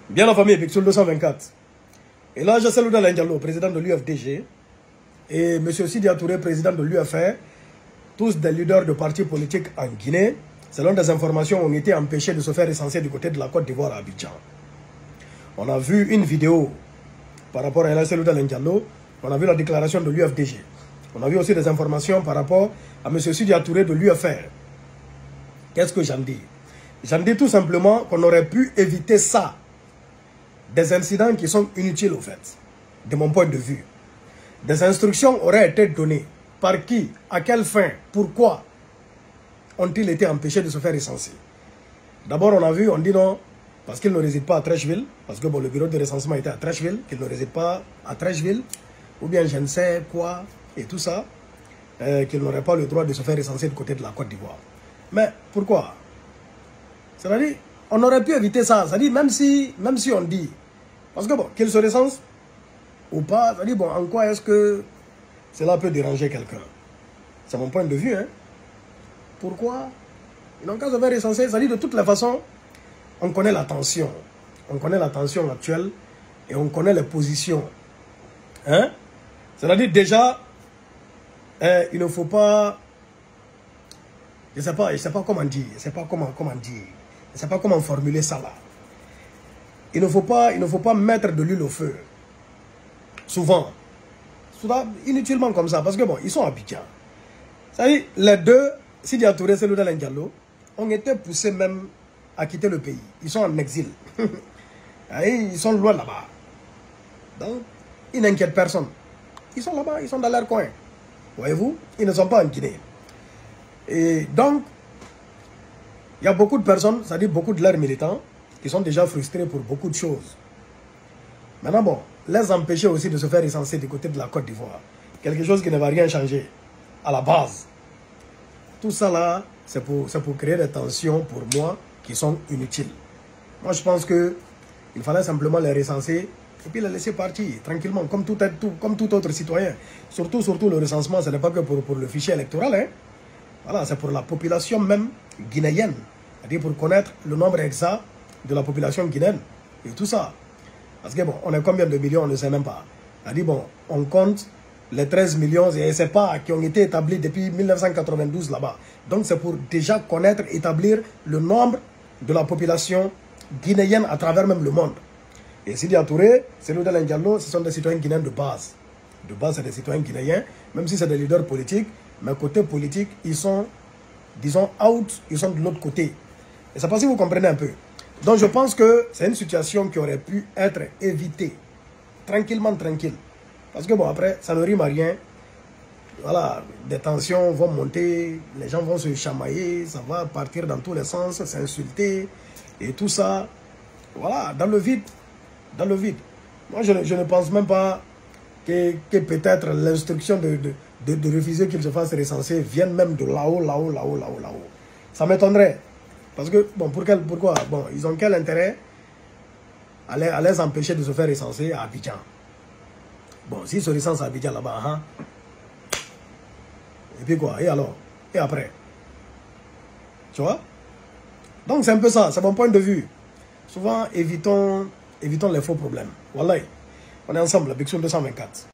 Bien la famille, Pixel 224. Et là, je salue Alain Diallo, président de l'UFDG, et M. Sidi Touré, président de l'UFR, tous des leaders de partis politiques en Guinée. Selon des informations, ont été empêchés de se faire recenser du côté de la Côte d'Ivoire à Abidjan. On a vu une vidéo par rapport à Alain Diallo, on a vu la déclaration de l'UFDG. On a vu aussi des informations par rapport à M. Sidi Touré de l'UFR. Qu'est-ce que j'en dis? J'en dis tout simplement qu'on aurait pu éviter ça. Des incidents qui sont inutiles au fait, de mon point de vue. Des instructions auraient été données. Par qui? À quelle fin? Pourquoi ont-ils été empêchés de se faire recenser? D'abord, on a vu, on dit non, parce qu'ils ne résident pas à Trècheville, parce que bon, le bureau de recensement était à Trècheville, qu'ils ne résident pas à Trècheville, ou bien je ne sais quoi, et tout ça, qu'ils n'auraient pas le droit de se faire recenser du côté de la Côte d'Ivoire. Mais pourquoi? C'est-à-dire, on aurait pu éviter ça. C'est-à-dire, même si on dit, parce que bon, qu'ils se recensent ou pas, c'est-à-dire, bon, en quoi est-ce que cela peut déranger quelqu'un? C'est mon point de vue, hein. Pourquoi? Ils n'ont qu'à se faire recenser. C'est-à-dire, de toutes les façons, on connaît la tension. On connaît la tension actuelle et on connaît les positions. Hein? C'est-à-dire, déjà, il ne faut pas... Je ne sais pas comment dire. Je ne sais pas comment dire. Je ne sais pas comment formuler ça là. Il ne faut pas mettre de l'huile au feu. Souvent, inutilement comme ça. Parce que bon, ils sont à Abidjan. C'est-à-dire, les deux, Sidi Touré et Alain Diallo, ont été poussés même à quitter le pays. Ils sont en exil. Ils sont loin là-bas. Donc, ils n'inquiètent personne. Ils sont là-bas, ils sont dans leur coin. Voyez-vous, ils ne sont pas en Guinée. Et donc, il y a beaucoup de personnes, c'est-à-dire beaucoup de leurs militants, qui sont déjà frustrés pour beaucoup de choses. Maintenant, bon, les empêcher aussi de se faire recenser du côté de la Côte d'Ivoire. Quelque chose qui ne va rien changer à la base. Tout ça là, c'est pour créer des tensions pour moi qui sont inutiles. Moi, je pense qu'il fallait simplement les recenser et puis les laisser partir tranquillement, comme tout autre citoyen. Surtout le recensement, ce n'est pas que pour le fichier électoral, hein. Voilà, c'est pour la population même guinéenne. C'est-à-dire pour connaître le nombre exact de la population guinéenne. Et tout ça. Parce que bon, on est combien de millions, on ne sait même pas. C'est-à-dire bon, on compte les 13 millions et c'est pas qui ont été établis depuis 1992 là-bas. Donc c'est pour déjà connaître, établir le nombre de la population guinéenne à travers même le monde. Et Sidi Touré, Cellou Alain Diallo, ce sont des citoyens guinéens de base. De base, c'est des citoyens guinéens, même si c'est des leaders politiques. Mais côté politique, ils sont, disons, out, ils sont de l'autre côté. Et c'est pas si vous comprenez un peu. Donc je pense que c'est une situation qui aurait pu être évitée. Tranquillement, tranquille. Parce que bon, après, ça ne rime à rien. Voilà, des tensions vont monter, les gens vont se chamailler, ça va partir dans tous les sens, s'insulter et tout ça. Voilà, dans le vide. Dans le vide. Moi, je ne pense même pas que peut-être l'instruction de refuser qu'il se fasse recenser vienne même de là-haut. Ça m'étonnerait. Parce que, bon, pourquoi? Bon, ils ont quel intérêt à les empêcher de se faire recenser à Abidjan? Bon, s'ils se recensent à Abidjan là-bas, hein? Et puis quoi? Et alors? Et après? Tu vois? Donc c'est un peu ça, c'est mon point de vue. Souvent, évitons les faux problèmes. Voilà. On est ensemble, Pixel 224.